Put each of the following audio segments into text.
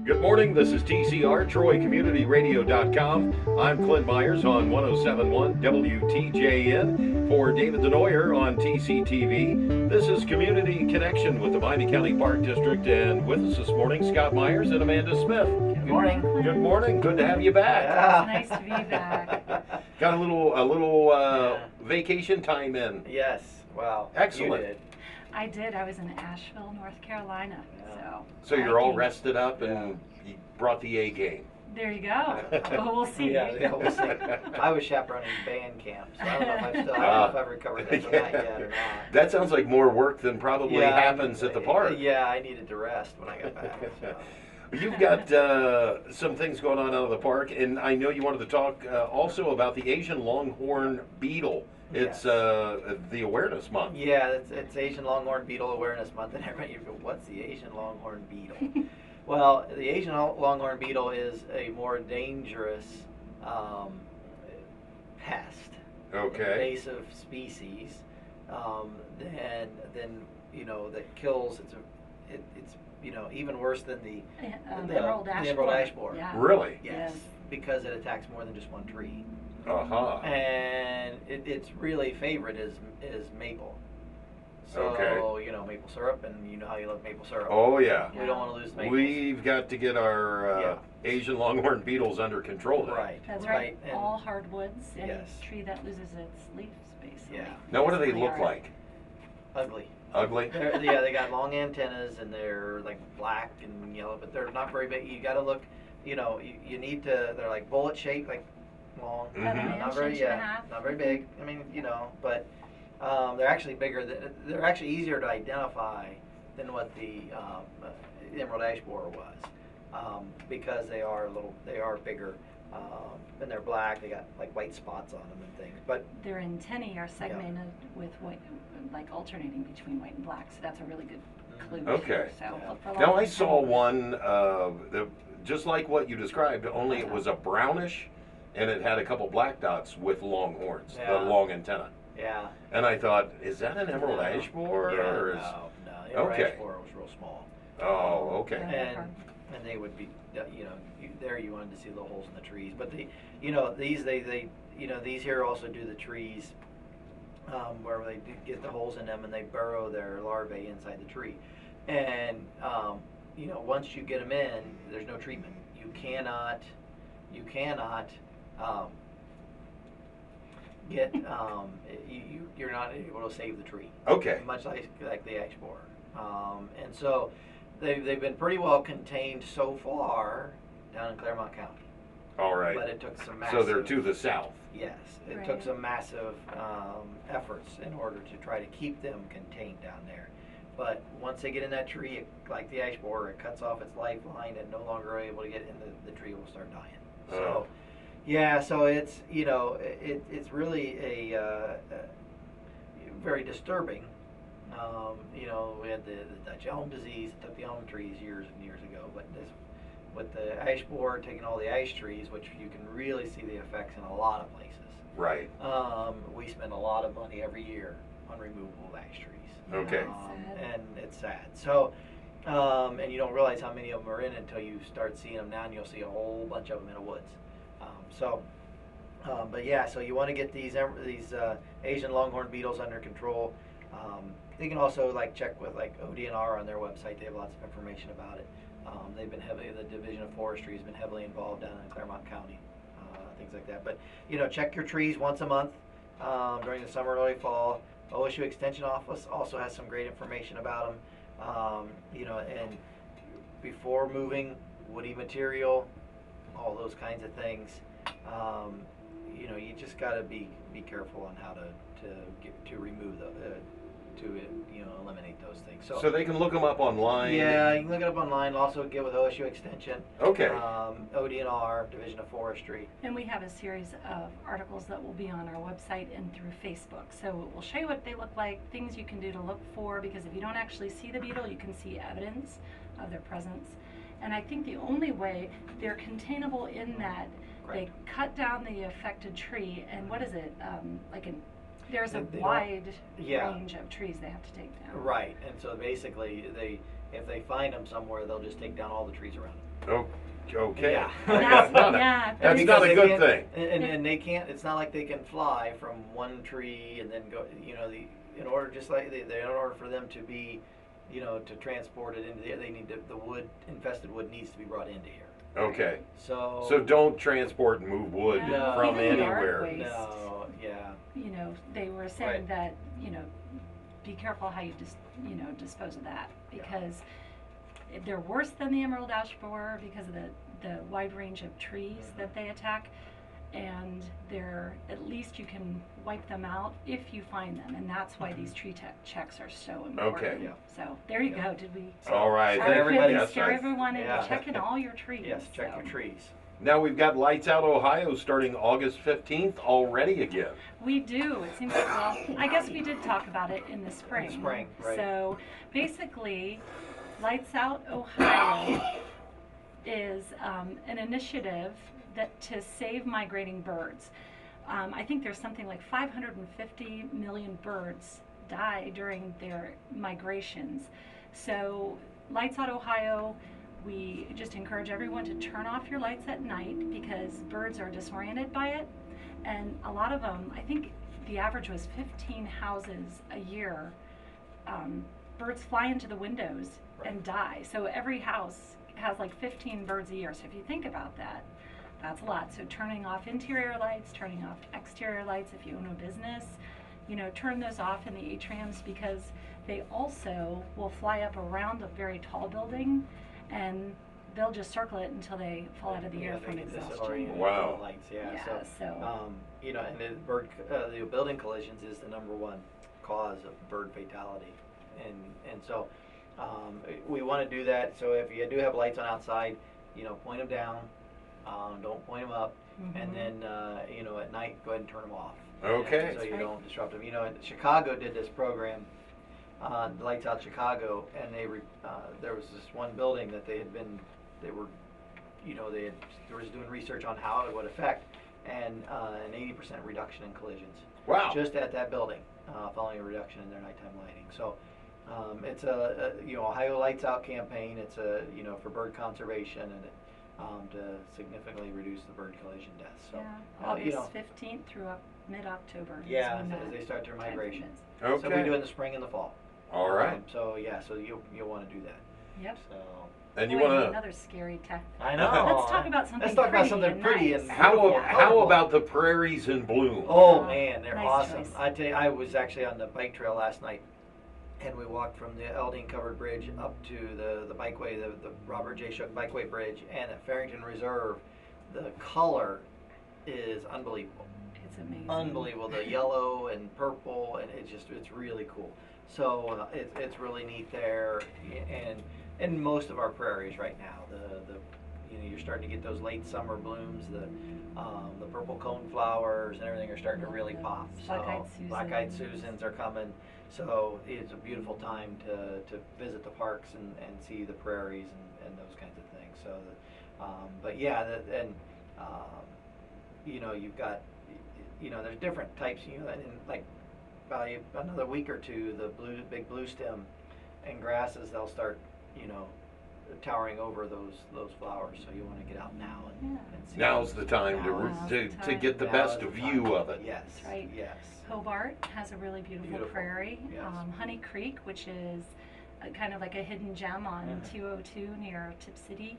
Good morning, this is TCR, TroyCommunityRadio.com. I'm Clint Myers on 107.1 WTJN. For David Denoyer on TCTV, this is Community Connection with the Miami County Park District, and with us this morning, Scott Myers and Amanda Smith. Good morning. Good morning, good to have you back. Yeah. It's nice to be back. Got a little vacation time in. Yes. Wow. Excellent. You did. I did. I was in Asheville, North Carolina. Yeah. So you're all hiking. rested up and you brought the A game. There you go. Well, we'll see. Yeah, we'll see. I was chaperoning band camp, so I don't know if I've recovered from that yet or not. That sounds like more work than probably happens at the park. Yeah, I needed to rest when I got back. So. You've got some things going on out of the park, and I know you wanted to talk also about the Asian Long Horn Beetle. It's the awareness month. Yeah, it's Asian Long Horn Beetle Awareness Month, and everybody go, what's the Asian Long Horn Beetle? Well, the Asian Long Horn Beetle is a more dangerous pest, invasive species, than that kills. It's even worse than the emerald ash borer. Yeah. Really? Yes, because it attacks more than just one tree. And its really favorite is maple. So maple syrup, and you know how you love maple syrup. Oh yeah. We don't want to lose the maples. We've got to get our Asian longhorn beetles under control. Right. That's right. All hardwoods. Any tree that loses its leaves, basically. Yeah. Now, what do they look like? Ugly. Ugly? They got long antennas, and they're like black and yellow, but they're not very big. You got to look. You need to. They're like bullet shaped, like long. Not very. Not very big. I mean, but. They're actually bigger. They're actually easier to identify than what the emerald ash borer was, because they are bigger, and they're black. They got like white spots on them and things. But their antennae are segmented with white, like alternating between white and black. So that's a really good clue. Okay. So look for now I saw one just like what you described, only it was a brownish, and it had a couple black dots with long horns, the long antenna. Yeah. And I thought, is that an emerald ash borer? No. The emerald ash borer was real small. Oh, okay. And they would be, you wanted to see the holes in the trees. But these here also do the trees, where they get the holes in them and they burrow their larvae inside the tree. And once you get them in, there's no treatment. You cannot. You're not able to save the tree. Okay. Much like the ash borer, and so they've been pretty well contained so far down in Claremont County. All right. But it took some massive. So they're to the south. Yes, it took some massive efforts in order to try to keep them contained down there. But once they get in that tree, like the ash borer, it cuts off its lifeline and no longer able to get in. The tree will start dying. So. Yeah, so it's it's really a very disturbing. We had the Dutch elm disease. It took the elm trees years and years ago, but with the ash borer taking all the ash trees, which you can really see the effects in a lot of places. Right. We spend a lot of money every year on removal of ash trees. Okay. And it's sad. So. And you don't realize how many of them are in until you start seeing them now, and you'll see a whole bunch of them in the woods. But yeah, so you want to get these Asian longhorn beetles under control. You can also check with ODNR on their website. They have lots of information about it. They've been the Division of Forestry has been heavily involved down in Claremont County, things like that. But check your trees once a month during the summer, early fall. OSU Extension Office also has some great information about them. And before moving, woody material, all those kinds of things. You just got to be careful on how to remove eliminate those things. So they can look them up online. Yeah, you can look it up online. Also get with OSU Extension. Okay. ODNR, Division of Forestry. And we have a series of articles that will be on our website and through Facebook. So we'll show you what they look like, things you can do to look for, because if you don't actually see the beetle, you can see evidence of their presence. And I think the only way they're containable in that they cut down the affected tree, and what is it, there's a wide range of trees they have to take down. Right, and so basically if they find them somewhere, they'll just take down all the trees around them. Oh, okay. Yeah. That's, That's yeah, That's Because not a they good can't- thing. And they can't. It's not like they can fly from one tree and then go. You know, in order just like in order for them to be, you know, to transport it into the, they need to, the wood, infested wood needs to be brought into here. Okay. So don't transport and move wood No. from Even yard anywhere. waste. No, yeah, You know, they were saying Right. that, you know, be careful how you dispose of that, because they're worse than the emerald ash borer because of the wide range of trees that they attack, and they're, at least you can wipe them out if you find them, and that's why these tree checks are so important. Okay. Yeah. So there you Yeah. go. Did we All right. Scare everybody. Yes, scare everyone into Yeah. checking all your trees? yes. Check so. your trees. Now we've got Lights Out Ohio starting August 15th already again. We do. It seems like, well, I guess we did talk about it in the spring. spring, right. So basically, Lights Out Ohio is an initiative that to save migrating birds. I think there's something like 550 million birds die during their migrations. So Lights Out Ohio, we just encourage everyone to turn off your lights at night because birds are disoriented by it. And a lot of them, I think the average was 15 houses a year. Birds fly into the windows and die. So every house has like 15 birds a year. So if you think about that, that's a lot. So turning off interior lights, turning off exterior lights if you own a business, you know, turn those off in the atriums because they also will fly up around a very tall building and they'll just circle it until they fall out of the air from exhaustion. Wow. Lights, Yeah, so you know, and the building collisions is the #1 cause of bird fatality, and so we want to do that. So if you do have lights on outside, you know, point them down, don't point them up, and then you know, at night go ahead and turn them off. Okay. So you don't disrupt them. You know, Chicago did this program, Lights Out Chicago, and there was this one building that they were doing research on how it would affect, and an 80% reduction in collisions. Wow. Just at that building, following a reduction in their nighttime lighting. So it's a you know, Ohio Lights Out campaign. It's you know, for bird conservation and to significantly reduce the bird collision deaths. So yeah, August you know, 15th through mid-October. yeah, as they start their migration. Okay. So we do it in the spring and the fall. All right. So yeah, so you'll want to do that. Yep. So And you Boy, want to... another scary tech. I know. Let's talk about something Let's talk about pretty something and pretty nice. and How colorful. about the prairies in bloom? Oh Oh, man, they're nice awesome. choice. I tell you, I was actually on the bike trail last night, and we walked from the Elding Covered Bridge up to the bikeway, the Robert J. Shook Bikeway Bridge, and at Farrington Reserve, the color is unbelievable. It's amazing. Unbelievable, the yellow and purple, and it's really cool. So it's really neat there, and in most of our prairies right now, the you know, you're starting to get those late summer blooms, the purple cone flowers and everything are starting to really pop. So black-eyed Susans are coming. So it's a beautiful time to visit the parks and see the prairies and those kinds of things. So, but yeah, you know, you've got, you know, there's different types. You know, and like by another week or two, the big blue stem and grasses, they'll start, you know, towering over those flowers. So you want to get out now and see. Now's the time Now's the to time. get the Now best is the view time. of it. Yes. That's right. Yes. Hobart has a really beautiful prairie. Yes. Honey Creek, which is kind of like a hidden gem on 202 near Tip City.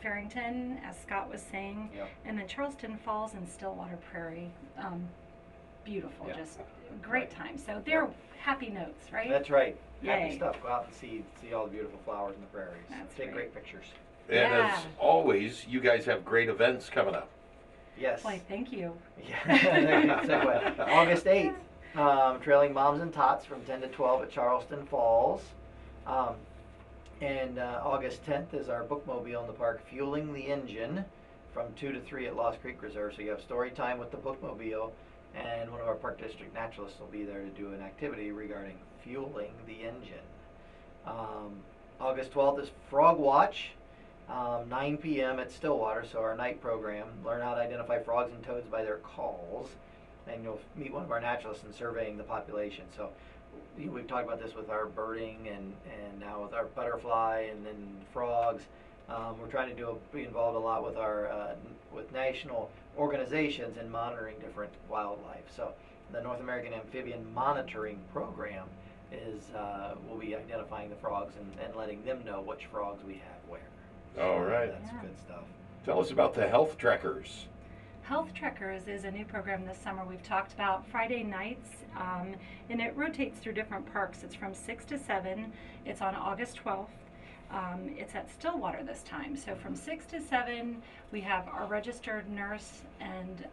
Farrington, as Scott was saying, and then Charleston Falls and Stillwater Prairie. Beautiful, just great time. So they're happy notes, right? That's right. Yay. Happy stuff. Go out and see all the beautiful flowers in the prairies. That's Take great. great pictures. And as always, you guys have great events coming up. Yes. Boy, thank you. Yeah. Segue. August 8th, Trailing Moms and Tots from 10 to 12 at Charleston Falls. And August 10th is our bookmobile in the park, Fueling the Engine, from 2 to 3 at Lost Creek Reserve. So you have story time with the bookmobile, and one of our Park District naturalists will be there to do an activity regarding fueling the engine. August 12th is Frog Watch, 9 p.m. at Stillwater, so our night program. Learn how to identify frogs and toads by their calls, and you'll meet one of our naturalists in surveying the population. So we've talked about this with our birding and now with our butterfly and then frogs. We're trying to be involved a lot with our with national organizations in monitoring different wildlife. So the North American Amphibian Monitoring Program is will be identifying the frogs and letting them know which frogs we have where. So All right. that's good stuff. Tell us about the health trekkers. Health Trekkers is a new program this summer we've talked about. Friday nights, and it rotates through different parks. It's from 6 to 7. It's on August 12th. It's at Stillwater this time. So from 6 to 7, we have our registered nurse and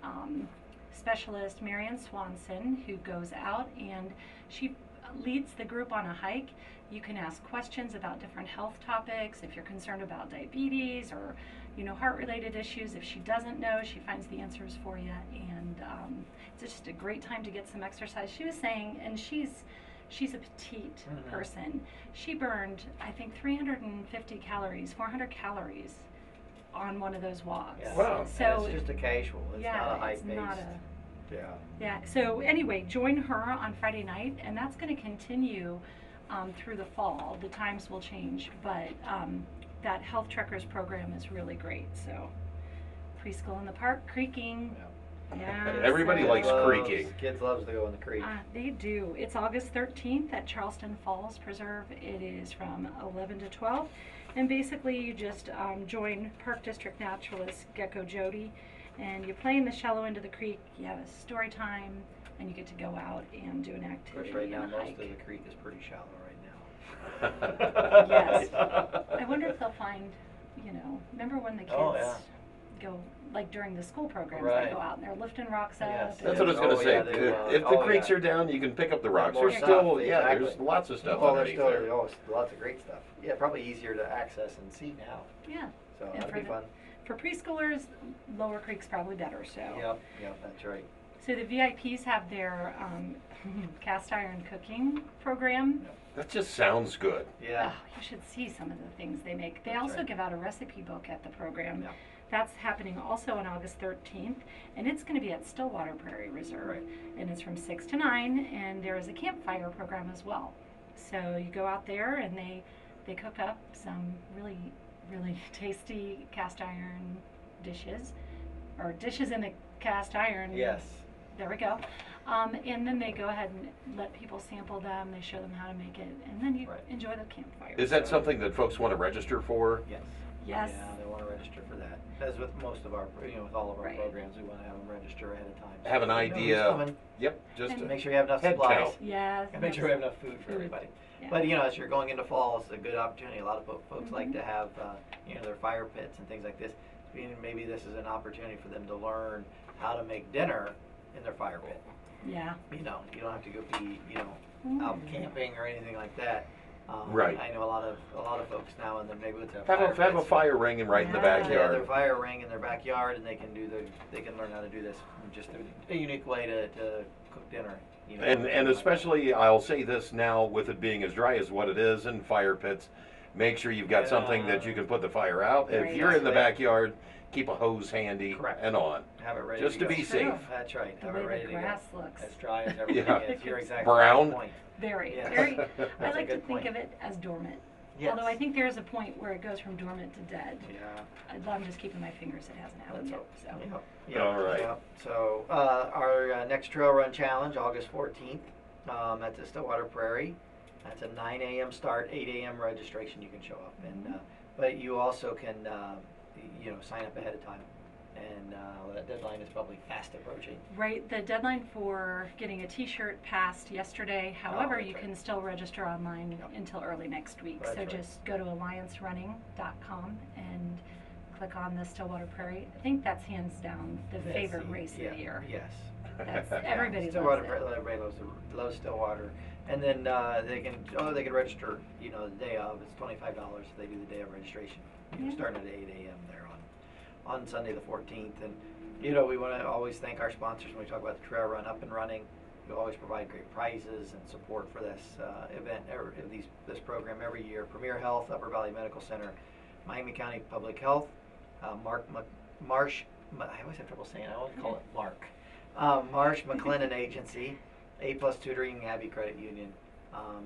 specialist, Marianne Swanson, who goes out and she leads the group on a hike. You can ask questions about different health topics. If you're concerned about diabetes or heart-related issues, if she doesn't know, she finds the answers for you. And it's just a great time to get some exercise. She was saying, and she's a petite person. She burned, I think, 350 calories, 400 calories on one of those walks. Yeah. Wow. So and it's just a casual. It's yeah, not a high it's pace. not a. Yeah. Yeah. So anyway, join her on Friday night, and that's going to continue through the fall. The times will change, but that Health Trekkers program is really great. So preschool in the park, creeking. Yeah, Everybody so- likes creaking. Kids loves to go in the creek. They do. It's August 13th at Charleston Falls Preserve. It is from 11 to 12. And basically you just join Park District Naturalist Gecko Jody, and you play in the shallow end of the creek. You have a story time, and you get to go out and do an Of activity. course, right now and most hike. of the creek is pretty shallow right now. Yes. I wonder if they'll find, remember when the kids Oh, yeah. go, like during the school programs, Right. they go out and they're lifting rocks up. Yes. That's what I was going to Oh, say. yeah, they will. If the Oh, creeks yeah. are down, you can pick up the rocks. More There's stuff, still, exactly. there's lots of stuff Oh, there's underneath still there. lots of great stuff. Yeah, probably easier to access and see now. Yeah. So And that'd for be the- fun. For preschoolers, Lower Creek's probably better, so. Yep, that's right. So the VIPs have their cast iron cooking program. That just sounds good. Yeah. Oh, you should see some of the things they make. They That's also right. give out a recipe book at the program. Yeah. That's happening also on August 13th, and it's going to be at Stillwater Prairie Reserve. Right. And it's from 6 to 9, and there is a campfire program as well. So you go out there and they cook up some really, really tasty cast iron dishes, or dishes in the cast iron. Yes. There we go. And then they go ahead and let people sample them. They show them how to make it, and then you Right. enjoy the campfire. Is that something that folks want to register for? Yes. Yes. Yeah, they want to register for that. As with most of our, with all of our Right. programs, we want to have them register ahead of time. So Have an you know who's idea. coming. Yep, just And To make sure you have enough Head supplies. count. Yes. And make sure we have enough food for Food. everybody. Yeah. But as you're going into fall, it's a good opportunity. A lot of folks like Mhm. to have their fire pits and things like this. Maybe this is an opportunity for them to learn how to make dinner in their fire pit. Yeah. You don't have to go be out Mm. camping or anything like that. Right. I know a lot of folks now in the neighborhoods have have a pits. fire ring right in the Yeah. Yeah, their backyard. fire ring in their backyard, and they can learn how to do this. Just a unique way to cook dinner. And especially, I'll say this now, with it being as dry as what it is in fire pits, make sure you've got something that you can put the fire out. If Right. you're in the Exactly. backyard, keep a hose handy Correct. and on. have it ready Just to go. be True. safe. That's right. The Have way it ready the to go. grass looks. As dry as everything Yeah. is. You're exactly Brown. on point. Very, Yes. very. I That's a like to good think point. of it as dormant. Yes. Although I think there is a point where it goes from dormant to dead. Yeah. I'm just keeping my fingers. It hasn't happened yet. So. Yep. All right. Yep. So our next trail run challenge, August 14th, at the Stillwater Prairie. That's a 9 a.m. start, 8 a.m. registration. You can show up, and but you also can sign up ahead of time. And that deadline is probably fast approaching. Right, the deadline for getting a T-shirt passed yesterday. However, that's you right. can still register online Yep. until early next week. That's So right. just go to alliancerunning.com and click on the Stillwater Prairie. I think that's hands down the That's favorite the- race yeah, of the year. Yes. That's Yeah, everybody Stillwater, loves it. everybody loves Stillwater, and then they can register. The day of. It's $25 if they do the day of registration. Yeah. Starting at 8 a.m. there on Sunday the 14th, and we want to always thank our sponsors when we talk about the trail run. Up and Running, we always provide great prizes and support for this event, this program every year. Premier Health, Upper Valley Medical Center, Miami County Public Health, Marsh. I always have trouble saying it. I always call it Mark. Marsh McLennan Agency, A+ Tutoring, Abbey Credit Union,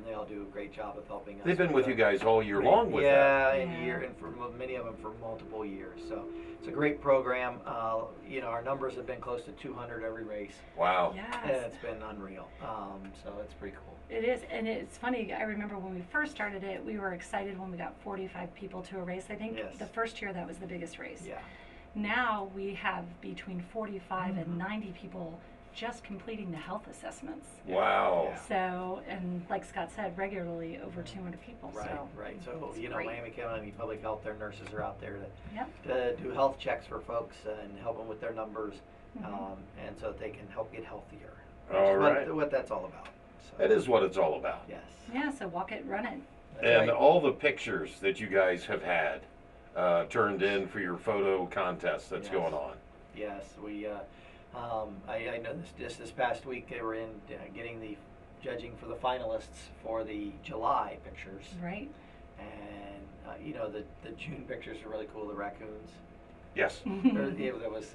They all do a great job of helping us. They've been with you guys all year long with that. Yeah, Yeah. and for many of them for multiple years. So it's a great program. You know, our numbers have been close to 200 every race, Wow. and Yes. it's been unreal. So it's pretty cool. It is, and it's funny. I remember when we first started it, we were excited when we got 45 people to a race. I think Yes. the first year that was the biggest race. Yeah. Now we have between 45 Mm-hmm. and 90 people just completing the health assessments. Wow. Yeah. So, and like Scott said, regularly over 200 people. Right, So, right. So, it's you know, great. Miami County Public Health, their nurses are out there Yep. to do health checks for folks and help them with their numbers, Mhm. and so that they can help get healthier. All Which is right. what that's all about. So, That is what it's all about. Yes. Yeah. So walk it, run it. That's And right. all the pictures that you guys have had turned in for your photo contest that's Yes. going on. Yes, we. I know this past week they were in getting the judging for the finalists for the July pictures, Right. and you know the June pictures are really cool. The raccoons. Yes. Yeah,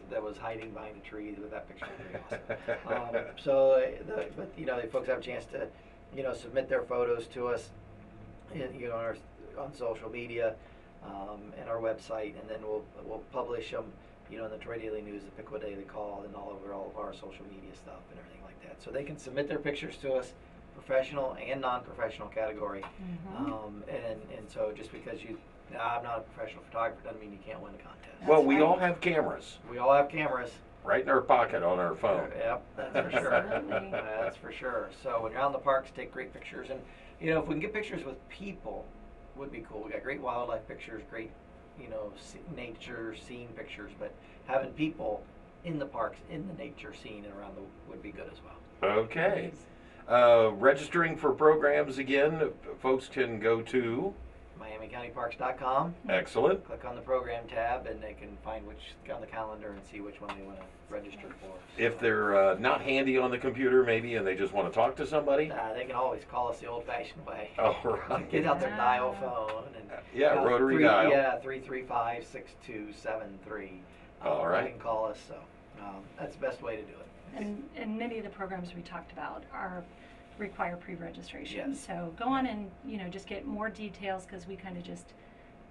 that was hiding behind a tree. That picture was very awesome. So, but you know, the folks have a chance to, you know, submit their photos to us, you know, on social media, and our website, and then we'll publish them, you know, in the Troy Daily News, the Piqua Daily Call, and all over all of our social media stuff and everything like that. So they can submit their pictures to us, professional and non-professional category, Mhm. and so just because I'm not a professional photographer doesn't mean you can't win a contest. Well, That's we right. all have cameras We all have cameras. right in our pocket on our phone. Yep, that's for sure. Absolutely. That's for sure. So when you're out in the parks, take great pictures, and you know if we can get pictures with people, would be cool. We got great wildlife pictures, great, you know, nature scene pictures, but having people in the parks, in the nature scene and around would be good as well. Okay. Registering for programs again, folks can go to, MiamiCountyParks.com. excellent. Click on the program tab, and they can find which on the calendar and see which one they want to register for. If they're not handy on the computer maybe and they just want to talk to somebody, They can always call us the old-fashioned way. all right. Get out their dial phone and Yeah, rotary dial. Yeah, 335-6273. All right. You can call us. So that's the best way to do it. And many of the programs we talked about require pre-registration. Yes. So go on and, you know, just get more details because we kind of just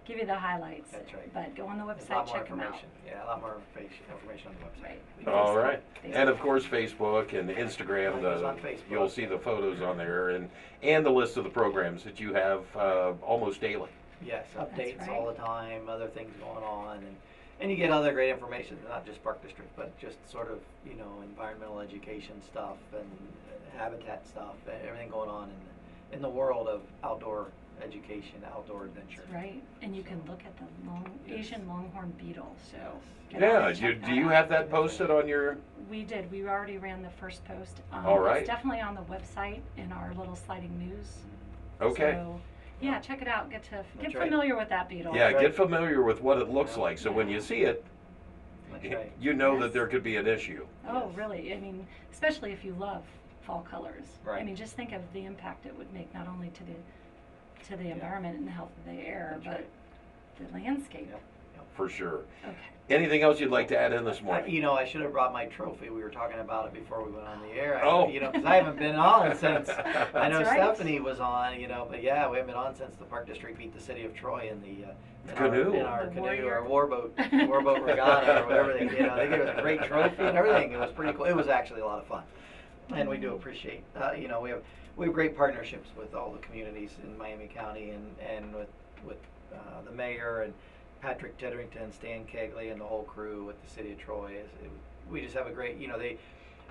give you the highlights. That's right. But go on the There's a website, lot more check them out. information. Yeah, a lot more information on the website. Right. We do. All right. Facebook. And of course, Facebook and Instagram, Mine is on Facebook. you'll see the photos on there and the list of the programs that you have almost daily. Yes, updates right. all the time, other things going on, and you get other great information, not just Park District, but just sort of, you know, environmental education stuff and habitat stuff, everything going on in the world of outdoor education, outdoor adventure. That's right. And you can look at the Yes. Asian Long Horn Beetle. So Yes. get on Yeah, and check do you out. have that posted on your, We did. We already ran the first post. All right. It's definitely on the website in our little sliding news. okay. So, yeah, check it out. Get right. familiar with that beetle. Yeah, right. get familiar with what it looks like, so when you see it, That's right. you know that Yes. there could be an issue. Oh, Yes. really? I mean, especially if you love fall colors. Right. I mean, just think of the impact it would make not only to the Yeah. environment and the health of the air, That's but right. the landscape. Yep. For sure. Okay. Anything else you'd like to add in this morning? You know, I should have brought my trophy. We were talking about it before we went on the air. Oh. You know, because I haven't been on since. I know That's right. Stephanie was on. You know, but yeah, we haven't been on since the Park District beat the city of Troy in the Canoe. in our The canoe warrior. or warboat regatta or whatever they. You know, they gave us a great trophy and everything. It was pretty cool. It was actually a lot of fun, and we do appreciate. You know, we have great partnerships with all the communities in Miami County and with the mayor and Patrick Tedderington, Stan Kegley, and the whole crew with the city of Troy. We just have a great, you know,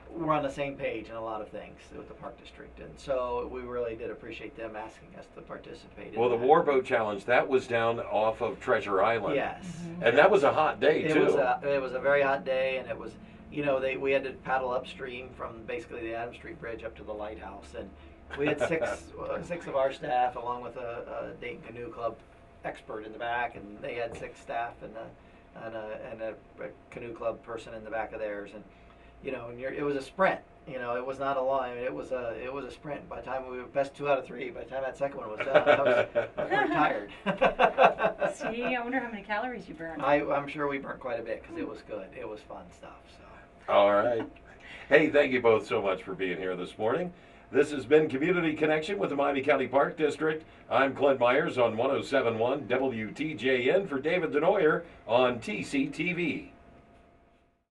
we're on the same page in a lot of things with the Park District, and so we really did appreciate them asking us to participate. Well, the in that. Warboat Challenge, that was down off of Treasure Island. Yes. Mhm. And that was a hot day, It too. was a very hot day, and it was, you know, we had to paddle upstream from basically the Adams Street Bridge up to the lighthouse, and we had six of our staff along with a Dayton Canoe Club expert in the back, and they had 6 staff and a canoe club person in the back of theirs, and you know, it was a sprint. You know, it was not a line. It was a sprint. By the time we were best 2 out of 3, by the time that second one was done, I was pretty tired. See, I wonder how many calories you burned. I'm sure we burnt quite a bit because it was good. It was fun stuff. So. All right. Hey, thank you both so much for being here this morning. This has been Community Connection with the Miami County Park District. I'm Clint Myers on 107.1 WTJN for David Denoyer on TCTV.